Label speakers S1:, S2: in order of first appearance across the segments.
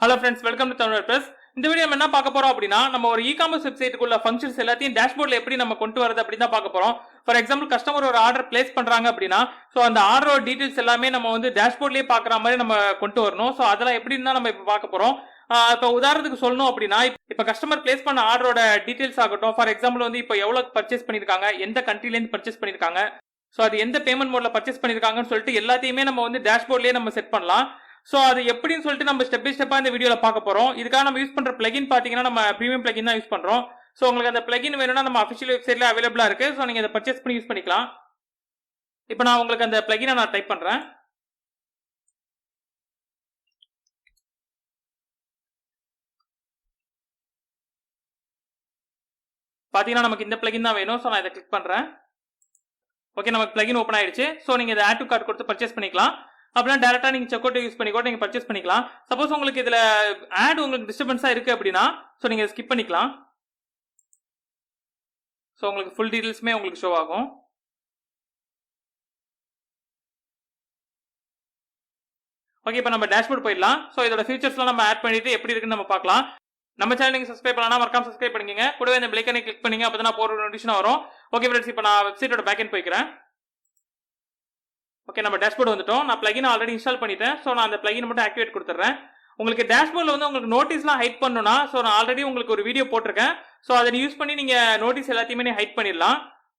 S1: Hello friends, welcome to Tamilwordpress. இந்த video நம்ம என்ன பார்க்க போறோம் அப்படினா நம்ம ஒரு e-commerce வெப்சைட்டுக்குள்ள ஃபங்க்ஷன்ஸ் எல்லாத்தையும் டேஷ்போர்ட்ல எப்படி நம்ம கொண்டு வரது அப்படி தான் பார்க்க போறோம். ஃபார் எக்ஸாம்பிள் கஸ்டமர் ஒரு ஆர்டர் பிளேஸ் பண்றாங்க அப்படினா சோ அந்த ஆர்டரோட டீடைல்ஸ் எல்லாமே நம்ம வந்து டேஷ்போர்ட்லயே பார்க்குற மாதிரி நம்ம கொண்டு வரணும். சோ அதெல்லாம் எப்படின்னு தான் நம்ம இப்ப பார்க்க போறோம். இப்போ உதாரணத்துக்கு சொல்லணும் அப்படினா இப்ப கஸ்டமர் பிளேஸ் பண்ண ஆர்டரோட டீடைல்ஸ் ஆகட்டும். ஃபார் எக்ஸாம்பிள் வந்து இப்போ எவ்வளவு பர்ச்சேஸ் பண்ணிருக்காங்க, எந்த கண்ட்ரில இருந்து பர்ச்சேஸ் பண்ணிருக்காங்க, சோ அது எந்த பேமெண்ட் மோட்ல பர்ச்சேஸ் பண்ணிருக்காங்கன்னு சொல்லிட்டு எல்லாத்தையுமே நம்ம வந்து டேஷ்போர்ட்லயே நம்ம செட் பண்ணலாம். சோ அது எப்படின்னு சொல்லிட்டு நம்ம ஸ்டெப் பை ஸ்டெப்பா இந்த வீடியோல பார்க்க போறோம். இதுக்காக நம்ம யூஸ் பண்ற பிளகின் பாத்தீங்கன்னா நம்ம பிரீமியம் பிளகின் தான் யூஸ் பண்றோம். சோ உங்களுக்கு அந்த பிளகின் வேணும்னா நம்ம அபிஷியல் வெப்சைட்ல அவைலபிளா இருக்கு. சோ நீங்க இதை பர்ச்சேஸ் பண்ணி யூஸ் பண்ணிக்கலாம். இப்போ நான் உங்களுக்கு அந்த பிளகினை நான் டைப் பண்றேன். பாத்தீங்கன்னா நமக்கு இந்த பிளகின் தான் வேணும். சோ நான் இதை கிளிக் பண்றேன். ஓகே, நமக்கு பிளகின் ஓபன் ஆயிடுச்சு. சோ நீங்க இதை ஆட் டு கார்ட் கொடுத்து பர்ச்சேஸ் பண்ணிக்கலாம். அப்படின்னா டேரக்டா நீங்க செக் அவுட் யூஸ் பண்ணி கூட நீங்க பர்ச்சேஸ் பண்ணிக்கலாம். சப்போஸ் உங்களுக்கு இதுல ஆட் உங்களுக்கு டிஸ்டர்பன்ஸா இருக்கு அப்படின்னா சோ நீங்க ஸ்கிப் பண்ணிக்கலாம். சோ உங்களுக்கு ஃபுல் டீடைல்ஸ்மே உங்களுக்கு ஷோ ஆகும். ஓகே, இப்போ நம்ம டேஷ்போர்ட் போயிடலாம். சோ இதோட ஃபீச்சர்ஸ்லாம் நம்ம ஆட் பண்ணிட்டு எப்படி இருக்குன்னு நம்ம பார்க்கலாம். நம்ம சேனல் நீங்க சப்ஸ்கிரைப் பண்ணலாம், மறக்காம சப்ஸ்கிரைப் பண்ணிக்கங்க. கூடவே இந்த பெல் ஐகானை கிளிக் பண்ணீங்க, அப்பதான் நான் போற நோட்டிஃபிகேஷன் வரும். ஓகே ஃப்ரெண்ட்ஸ், இப்போ நான் வெப்சைட்டோட பேக்எண்ட் போய்க்கிறேன். ஓகே, நம்ம டேஷ்போர்ட் வந்துட்டோம். நான் பிளகின் ஆல்ரெடி இன்ஸ்டால் பண்ணிட்டேன். சோ நான் அந்த பிளகின் மட்டும் ஆக்டிவேட் கொடுத்துறேன். உங்களுக்கு டேஷ்போர்ட்ல வந்து உங்களுக்கு நோட்டீஸ்லாம் ஹைட் பண்ணனும்னா சோ நான் ஆல்ரெடி உங்களுக்கு ஒரு வீடியோ போட்டிருக்கேன். சோ அதை யூஸ் பண்ணி நீங்க நோட்டீஸ் எல்லாத்தையுமே ஹைட் பண்ணிடலாம்.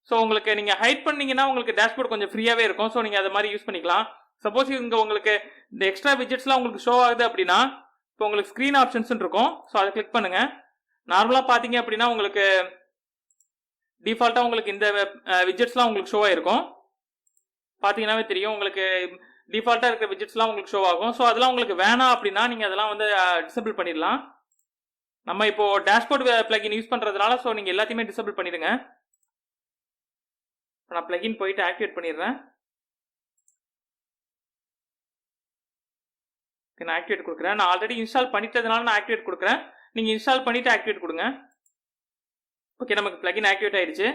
S1: சோ உங்களுக்கு நீங்க ஹைட் பண்ணீங்கன்னா உங்களுக்கு டேஷ்போர்ட் கொஞ்சம் ஃப்ரீயாவே இருக்கும். சோ நீங்க அதை மாதிரி யூஸ் பண்ணிக்கலாம். சப்போஸ் இங்க உங்களுக்கு இந்த எக்ஸ்ட்ரா விட்ஜெட்ஸ்லாம் உங்களுக்கு ஷோ ஆகுது அப்படின்னா இப்போ உங்களுக்கு ஸ்கிரீன் ஆப்ஷன்ஸ் இருக்கும். சோ அதை கிளிக் பண்ணுங்க. நார்மலா பாத்தீங்க அப்படின்னா உங்களுக்கு டிஃபால்ட்டா உங்களுக்கு இந்த விட்ஜெட்ஸ்லாம் உங்களுக்கு ஷோ ஆயிருக்கும். பாத்தீங்கன்னாவே தெரியும் உங்களுக்கு டிஃபால்ட்டா இருக்கிற விட்ஜெட்ஸ்லாம் உங்களுக்கு ஷோ ஆகும். சோ அதெல்லாம் உங்களுக்கு வேணாம் அப்படின்னா நீங்க அதெல்லாம் வந்து டிசேபிள் பண்ணிடலாம். நம்ம இப்போ டேஷ்போர்ட் பிளகின் யூஸ் பண்றதுனால சோ நீங்க எல்லாத்தையுமே டிசேபிள் பண்ணிடுங்க. நான் பிளகின் போயிட்டு ஆக்டிவேட் பண்ணிடுறேன். நான் ஆக்டிவேட் கொடுக்குறேன். நான் ஆல்ரெடி இன்ஸ்டால் பண்ணிட்டதுனால நான் ஆக்டிவேட் கொடுக்குறேன். நீங்க இன்ஸ்டால் பண்ணிட்டு ஆக்டிவேட் கொடுங்க. ஓகே, நமக்கு பிளகின் ஆக்டிவேட் ஆயிடுச்சு.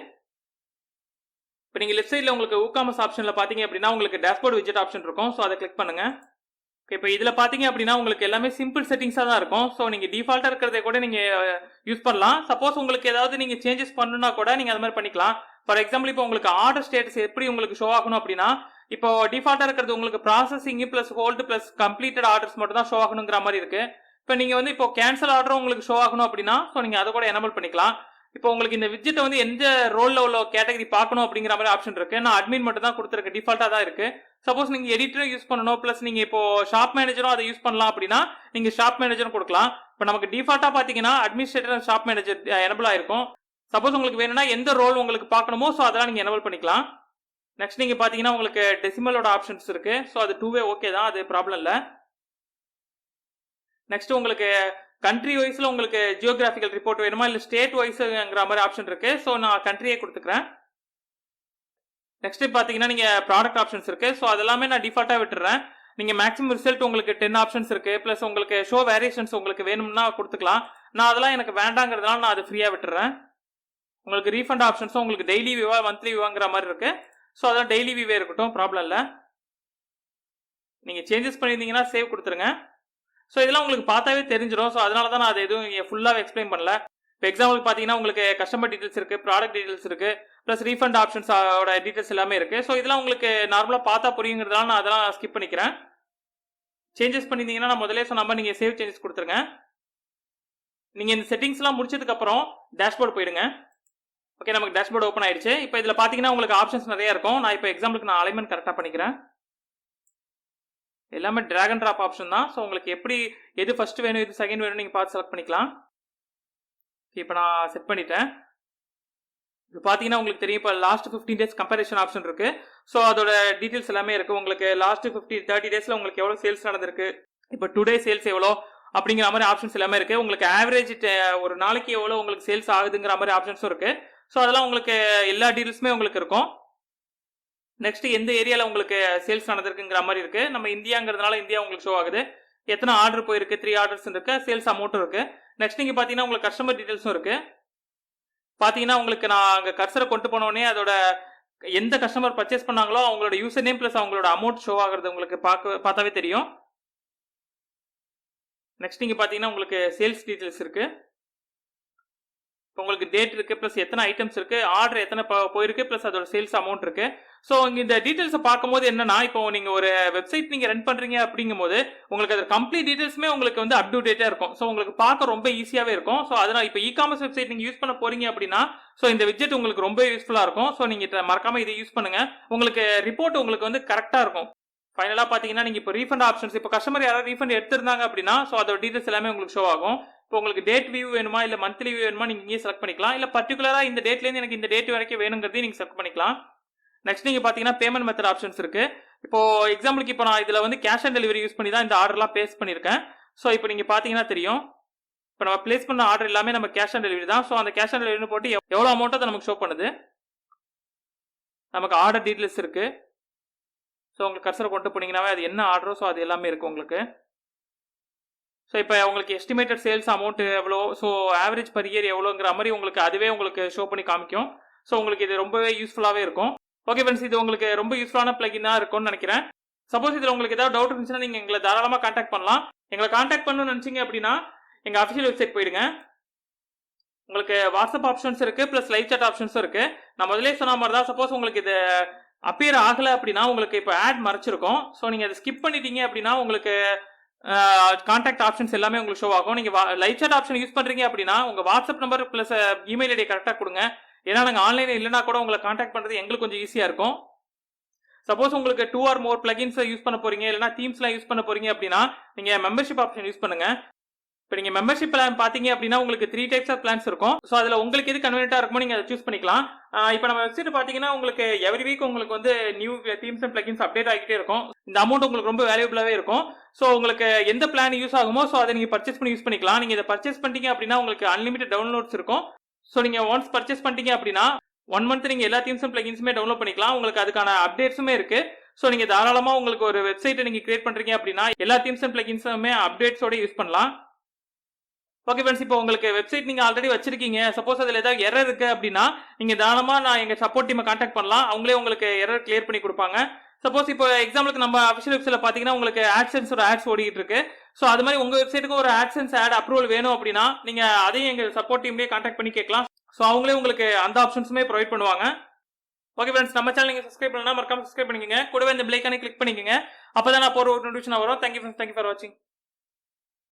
S1: இப்போ நீங்க லெஃப்ட் சைடில் உங்களுக்கு Woocommerce ஆப்ஷன்ல பாத்தீங்க அப்படின்னா உங்களுக்கு டேஷ்போர்ட் widget ஆப்ஷன் இருக்கும். ஸோ அதை கிளிக் பண்ணுங்க. ஓகே, இப்போ இதில் பாத்தீங்க அப்படின்னா உங்களுக்கு எல்லாமே சிம்பிள் செட்டிங்ஸாக தான் இருக்கும். ஸோ நீங்க டிஃபால்ட்டா இருக்கிறத கூட நீங்க யூஸ் பண்ணலாம். சப்போஸ் உங்களுக்கு ஏதாவது நீங்க சேஞ்சஸ் பண்ணணும்னா கூட நீங்க அது மாதிரி பண்ணிக்கலாம். ஃபார் எக்ஸாம்பிள் இப்போ உங்களுக்கு ஆர்டர் ஸ்டேட்டஸ் எப்படி உங்களுக்கு ஷோ ஆகணும் அப்படின்னா இப்போ டிஃபால்ட்டா இருக்கிறது உங்களுக்கு processing plus hold plus completed orders மட்டும் தான் ஷோ ஆகணுங்கிற மாதிரி இருக்கு. இப்போ நீங்க வந்து இப்போ கேன்சல் ஆர்டரும் உங்களுக்கு ஷோ ஆகணும் அப்படின்னா ஸோ நீங்க அதை கூட எனபிள் பண்ணிக்கலாம். இப்போ உங்களுக்கு இந்த விட்ஜெட்டை வந்து எந்த ரோல்ல உள்ள கேட்டகரி பார்க்கணும் அப்படிங்கிற மாதிரி ஆப்ஷன் இருக்கு. நான் அட்மின் மட்டும் தான் கொடுத்துருக்கேன், டிஃபால்ட்டா தான் இருக்கு. சப்போஸ் நீங்க எடிட்டரும் யூஸ் பண்ணணும் பிளஸ் நீங்க இப்போ ஷாப் மேனேஜரும் அதை யூஸ் பண்ணலாம் அப்படின்னா நீங்க ஷாப் மேனேஜரும் கொடுக்கலாம். இப்போ நமக்கு டிஃபால்ட்டா பாத்தீங்கன்னா administrator and shop manager enable ஆயிருக்கும். சப்போஸ் உங்களுக்கு வேணும்னா எந்த ரோல் உங்களுக்கு பார்க்கணுமோ ஸோ அதெல்லாம் நீங்க எனபிள் பண்ணிக்கலாம். நெக்ஸ்ட் நீங்க பாத்தீங்கன்னா உங்களுக்கு டெசிமலோட ஆப்ஷன்ஸ் இருக்கு. ஸோ அது 2 வே ஓகே தான், அது ப்ராப்ளம் இல்லை. நெக்ஸ்ட் உங்களுக்கு கண்ட்ரி வைஸ்ல உங்களுக்கு ஜியோகிராபிக்கல் ரிப்போர்ட் வேணுமா இல்ல ஸ்டேட் வைஸ்ங்கிற மாதிரி ஆப்ஷன் இருக்கு. ஸோ நான் கண்ட்ரியே கொடுத்துக்கிறேன். நெக்ஸ்ட் பாத்தீங்கன்னா நீங்க ப்ராடக்ட் ஆப்ஷன்ஸ் இருக்கு. ஸோ அதெல்லாமே நான் டிஃபால்ட்டா விட்டுறேன். நீங்க மேக்ஸிமம் ரிசல்ட் உங்களுக்கு 10 ஆப்ஷன்ஸ் இருக்கு. பிளஸ் உங்களுக்கு ஷோ வேரியேஷன்ஸ் உங்களுக்கு வேணும்னா கொடுத்துக்கலாம். நான் அதெல்லாம் எனக்கு வேண்டாங்கிறதுனால நான் அது ஃப்ரீயா விட்டுறேன். உங்களுக்கு ரீஃபண்ட் ஆப்ஷன்ஸும் உங்களுக்கு டெய்லி வியூவா மந்த்லி வியூவாங்கிற மாதிரி இருக்கு. ஸோ அதெல்லாம் டெய்லி வியூவே இருக்கட்டும், ப்ராப்ளம் இல்லை. நீங்க சேஞ்சஸ் பண்ணியிருந்தீங்கன்னா சேவ் கொடுத்துருங்க. ஸோ இதெல்லாம் உங்களுக்கு பார்த்தாவே தெரிஞ்சிடும். ஸோ அதனால தான் நான் அது எதுவும் ஃபுல்லாக எக்ஸ்பிளைன் பண்ணல. இப்போ எக்ஸாம்பிள் பார்த்தீங்கன்னா உங்களுக்கு கஸ்டமர் டீடைல்ஸ் இருக்கு, ப்ராடக்ட் டீடைல்ஸ் இருக்கு, ப்ளஸ் ரீஃபண்ட் ஆப்ஷன்ஸோட டீடைல்ஸ் எல்லாமே இருக்கு. ஸோ இதெல்லாம் உங்களுக்கு நார்மலாக பார்த்தா புரியுங்கிறதுனால நான் அதெல்லாம் ஸ்கிப் பண்ணிக்கிறேன். சேஞ்சஸ் பண்ணியிருந்தீங்கன்னா நான் முதலே சொன்ன மாதிரி நீங்கள் சேவ் சேஞ்சஸ் கொடுத்துருங்க. நீங்கள் இந்த செட்டிங்ஸ்லாம் முடிச்சதுக்கு அப்புறம் டேஷ்போர்ட் போயிடுங்க. ஓகே, நமக்கு டேஷ்போர்ட் ஓப்பன் ஆயிடுச்சு. இப்போ இதில் பார்த்தீங்கன்னா உங்களுக்கு ஆப்ஷன்ஸ் நிறைய இருக்கும். நான் இப்போ எக்ஸாம்பிளுக்கு நான் அலைன்மெண்ட் கரெக்டாக பண்ணிக்கிறேன். எல்லாமே டிராக் அண்ட் டிராப் ஆப்ஷன் தான். ஸோ உங்களுக்கு எப்படி எது ஃபர்ஸ்ட் வேணும் எது செகண்ட் வேணும் நீங்க பார்த்து செலக்ட் பண்ணிக்கலாம். இப்போ நான் செட் பண்ணிட்டேன். இப்போ பார்த்தீங்கன்னா உங்களுக்கு தெரியும் இப்போ லாஸ்ட் 15 டேஸ் கம்பேரிஷன் ஆப்ஷன் இருக்கு. ஸோ அதோட டீடைல்ஸ் எல்லாமே இருக்கு. உங்களுக்கு லாஸ்ட் 30 டேஸ்ல உங்களுக்கு எவ்வளவு சேல்ஸ் நடந்திருக்கு, இப்போ டுடே சேல்ஸ் எவ்வளோ அப்படிங்கிற மாதிரி ஆப்ஷன்ஸ் எல்லாமே இருக்கு. உங்களுக்கு ஆவரேஜ் ஒரு நாளைக்கு எவ்வளோ உங்களுக்கு சேல்ஸ் ஆகுதுங்கிற மாதிரி ஆப்ஷன்ஸும் இருக்கு. ஸோ அதெல்லாம் உங்களுக்கு எல்லா டீடைல்ஸுமே உங்களுக்கு இருக்கும். நெக்ஸ்ட் எந்த ஏரியால உங்களுக்கு சேல்ஸ் நடந்திருக்குங்கிற மாதிரி இருக்கு. நம்ம இந்தியாங்கிறதுனால இந்தியா உங்களுக்கு ஷோ ஆகுது. எத்தனை ஆர்டர் போயிருக்கு, 3 ஆர்டர்ஸ் இருக்கு, சேல்ஸ் அமௌண்ட்டும் இருக்கு. நெக்ஸ்ட் நீங்க பாத்தீங்கன்னா உங்களுக்கு கஸ்டமர் டீடைல்ஸும் இருக்கு. பாத்தீங்கன்னா உங்களுக்கு நான் அங்க கர்சரை கொண்டு போனோடனே அதோட எந்த கஸ்டமர் பர்ச்சேஸ் பண்ணாங்களோ அவங்களோட யூசர் நேம் பிளஸ் அவங்களோட அமௌண்ட் ஷோ ஆகுறது உங்களுக்கு பார்த்தாவே தெரியும். நெக்ஸ்ட் இங்கே பார்த்தீங்கன்னா உங்களுக்கு சேல்ஸ் டீட்டெயில்ஸ் இருக்குது. இப்போ உங்களுக்கு டேட் இருக்குது, ப்ளஸ் எத்தனை ஐட்டம்ஸ் இருக்குது, ஆர்டர் எத்தனை போயிருக்கு, ப்ளஸ் அதோட சேல்ஸ் அமௌண்ட் இருக்குது. ஸோ இங்கே இந்த டீட்டெயில்ஸை பார்க்கும்போது என்னன்னா, இப்போ நீங்கள் ஒரு வெப்சைட் நீங்கள் ரன் பண்ணுறீங்க அப்படிங்கும்போது உங்களுக்கு அது கம்ப்ளீட் டீட்டெயில்ஸுமே உங்களுக்கு வந்து அப் டு டேட்டாக இருக்கும். ஸோ உங்களுக்கு பார்க்க ரொம்ப ஈஸியாகவே இருக்கும். ஸோ அதனால் இப்போ இ-காமர்ஸ் வெப்சைட் நீங்கள் யூஸ் பண்ண போறீங்க அப்படின்னா ஸோ இந்த விட்ஜெட் உங்களுக்கு ரொம்ப யூஸ்ஃபுல்லாக இருக்கும். ஸோ நீங்கள் மறக்காமல் இதை யூஸ் பண்ணுங்கள். உங்களுக்கு ரிப்போர்ட் உங்களுக்கு வந்து கரெக்டாக இருக்கும். ஃபைனலாக பார்த்தீங்கன்னா நீங்கள் இப்போ ரீஃபண்ட் ஆப்ஷன்ஸ், இப்போ கஸ்டமர் யாராவது ரீஃபண்ட் எடுத்திருந்தாங்க அப்படின்னா ஸோ அதோட டீட்டெயில்ஸ் எல்லாமே உங்களுக்கு ஷோ ஆகும். இப்போ உங்களுக்கு டேட் வியூ வேணுமா இல்லை மந்த்லி வியூ வேணுமா நீங்கள் இங்கே செலக்ட் பண்ணிக்கலாம். இல்லை பர்டிகுலராக இந்த டேட்லேருந்து எனக்கு இந்த டேட் வரைக்கும் வேணுங்கிறதையும் நீங்கள் செலக்ட் பண்ணிக்கலாம். நெக்ஸ்ட் நீங்கள் பார்த்தீங்கன்னா பேமெண்ட் மெத்தட் ஆப்ஷன்ஸ் இருக்குது. இப்போ எக்ஸாம்பிளுக்கு இப்போ நான் இதில் வந்து கேஷ் ஆன் டெலிவரி யூஸ் பண்ணி தான் இந்த ஆர்டர்லாம் பேஸ் பண்ணியிருக்கேன். ஸோ இப்போ நீங்கள் பார்த்தீங்கன்னா தெரியும், இப்போ நம்ம பிளேஸ் பண்ண ஆர்டர் எல்லாமே நம்ம கேஷ் ஆன் டெலிவரி தான். ஸோ அந்த கேஷ் ஆன் டெலிவரி போட்டு எவ்வளோ அமௌண்ட்டை அதை நமக்கு ஷோ பண்ணுது. நமக்கு ஆர்டர் டீட்டெயில்ஸ் இருக்குது. ஸோ உங்களுக்கு கர்சரை கொண்டு போனீங்கன்னாவே அது என்ன ஆர்டரோ ஸோ அது எல்லாமே இருக்குது உங்களுக்கு. ஸோ இப்போ உங்களுக்கு எஸ்டிமேட்டட் சேல்ஸ் அமௌண்ட் எவ்வளோ, ஸோ ஆவரேஜ் பர் இயர் எவ்வளோங்கிற மாதிரி உங்களுக்கு அதுவே உங்களுக்கு ஷோ பண்ணி காமிக்கும். ஸோ உங்களுக்கு இது ரொம்பவே யூஸ்ஃபுல்லாகவே இருக்கும். ஓகே ஃப்ரெண்ட்ஸ், இது உங்களுக்கு ரொம்ப யூஸ்ஃபுல்லான பிளகினாக இருக்கும்னு நினைக்கிறேன். சப்போஸ் இதில் உங்களுக்கு ஏதாவது டவுட் இருந்துச்சுன்னா நீங்கள் எங்களை தாராளமாக கான்டாக்ட் பண்ணலாம். எங்களை கான்டாக்ட் பண்ணணும்னு நினச்சிங்க அப்படின்னா எங்கள் அஃபிஷியல் வெப்சைட் போயிடுங்க. உங்களுக்கு வாட்ஸ்அப் ஆப்ஷன்ஸ் இருக்குது, ப்ளஸ் லைவ் சாட் ஆப்ஷன்ஸும் இருக்குது. நான் முதலே சொன்ன மாதிரி தான், சப்போஸ் உங்களுக்கு இது அப்பியர் ஆகலை அப்படின்னா உங்களுக்கு இப்போ ஆட் மறைச்சிருக்கும். ஸோ நீங்கள் அதை ஸ்கிப் பண்ணிட்டீங்க அப்படின்னா உங்களுக்கு கான்டாக்ட் ஆப்ஷன்ஸ் எல்லாமே உங்களுக்கு ஷோ ஆகும். நீங்கள் லைவ் சாட் ஆப்ஷன் யூஸ் பண்ணுறீங்க அப்படின்னா உங்கள் WhatsApp number plus email ID கரெக்டாக கொடுங்க. ஏன்னா நாங்கள் ஆன்லைனில் இல்லைனா கூட உங்களை கான்டாக்ட் பண்ணுறது எங்களுக்கு கொஞ்சம் ஈஸியாக இருக்கும். சப்போஸ் உங்களுக்கு 2 or more பிளகின்ஸ் யூஸ் பண்ண போறீங்க, இல்லைனா தீம்ஸ்லாம் யூஸ் பண்ண போறீங்க அப்படின்னா நீங்கள் மெம்பர்ஷிப் ஆப்ஷன் யூஸ் பண்ணுங்க. இப்போ நீங்கள் மெம்பர்ஷிப் பிளான் பார்த்தீங்க அப்படின்னா உங்களுக்கு 3 types ஆஃப் பிளான்ஸ் இருக்கும். ஸோ அதில் உங்களுக்கு எது கன்வீனியன்ட்டாக இருக்குமோ நீங்கள் அதை சூஸ் பண்ணிக்கலாம். இப்போ நம்ம வெப்சைட் பார்த்தீங்கன்னா உங்களுக்கு எவ்ரி வீக் உங்களுக்கு வந்து new themes and plugins update ஆகிட்டே இருக்கும். இந்த அமௌண்ட் உங்களுக்கு ரொம்ப வேல்யூபிளாகவே இருக்கும். ஸோ உங்களுக்கு எந்த பிளான் யூஸ் ஆகுமோ ஸோ அதை நீங்கள் பர்ச்சேஸ் பண்ணி யூஸ் பண்ணிக்கலாம். நீங்கள் இதை பர்ச்சேஸ் பண்ணிட்டீங்க அப்படின்னா உங்களுக்கு அன்லிமிட்டட் டவுன்லோட்ஸ் இருக்கும். ஸோ நீங்கள் ஒன்ஸ் பர்ச்சேஸ் பண்ணிட்டீங்க அப்படின்னா 1 month நீங்கள் எல்லா தீம்ஸ் அண்ட் பிளகின்ஸுமே டவுன்லோட் பண்ணிக்கலாம். உங்களுக்கு அதுக்கான அப்டேட்ஸுமே இருக்கு. ஸோ நீங்கள் தாராளமாக உங்களுக்கு ஒரு வெப்சைட்டை நீங்கள் கிரியேட் பண்ணுறீங்க அப்படின்னா எல்லா தீம்ஸ் அண்ட் பிளகின்ஸுமே அப்டேட்ஸோட யூஸ் பண்ணலாம். ஓகே ஃப்ரெண்ட்ஸ், இப்போ உங்களுக்கு வெப்சைட் நீங்கள் ஆல்ரெடி வச்சிருக்கீங்க, சப்போஸ் அதில் ஏதாவது எரர் இருக்குது அப்படின்னா நீங்கள் தாராளமாக நான் எங்கள் சப்போர்ட் டீமை கான்டாக்ட் பண்ணலாம். அவங்களே உங்களுக்கு எரர் கிளியர் பண்ணி கொடுப்பாங்க. சப்போஸ் இப்போ எக்ஸாம்பிளுக்கு நம்ம அஃபிஷியல் வெப்சைட்ல பார்த்தீங்கன்னா உங்களுக்கு ஆட்சென்ஸோட ஆட்ஸ் ஓடிட்டு இருக்கு. ஸோ அது மாதிரி உங்கள் வெப்சைட்டுக்கு ஒரு ஆட்சென்ஸ் ஆட் அப்ரூவல் வேணும் அப்படின்னா நீங்கள் அதையும் எங்கள் சப்போர்ட் டீம்லேயே கான்டாக்ட் பண்ணி கேட்கலாம். ஸோ அவங்களே உங்களுக்கு அந்த ஆப்ஷன்ஸுமே ப்ரொவைட் பண்ணுவாங்க. ஓகே ஃப்ரெண்ட்ஸ், நம்ம சேனல் நீங்கள் சப்ஸ்கிரைப் பண்ணலாம், மறக்காம சப்ஸ்கிரைப் பண்ணிக்கோங்க. கூடவே இந்த பெல் ஐகானை கிளிக் பண்ணிக்கோங்க. அப்போ தான் நான் போகிற ஒரு நோட்டிஃபிகேஷன் வரும். தேங்க்யூ ஃப்ரெண்ட்ஸ், தேங்க்யூ ஃபார் வாட்சிங்.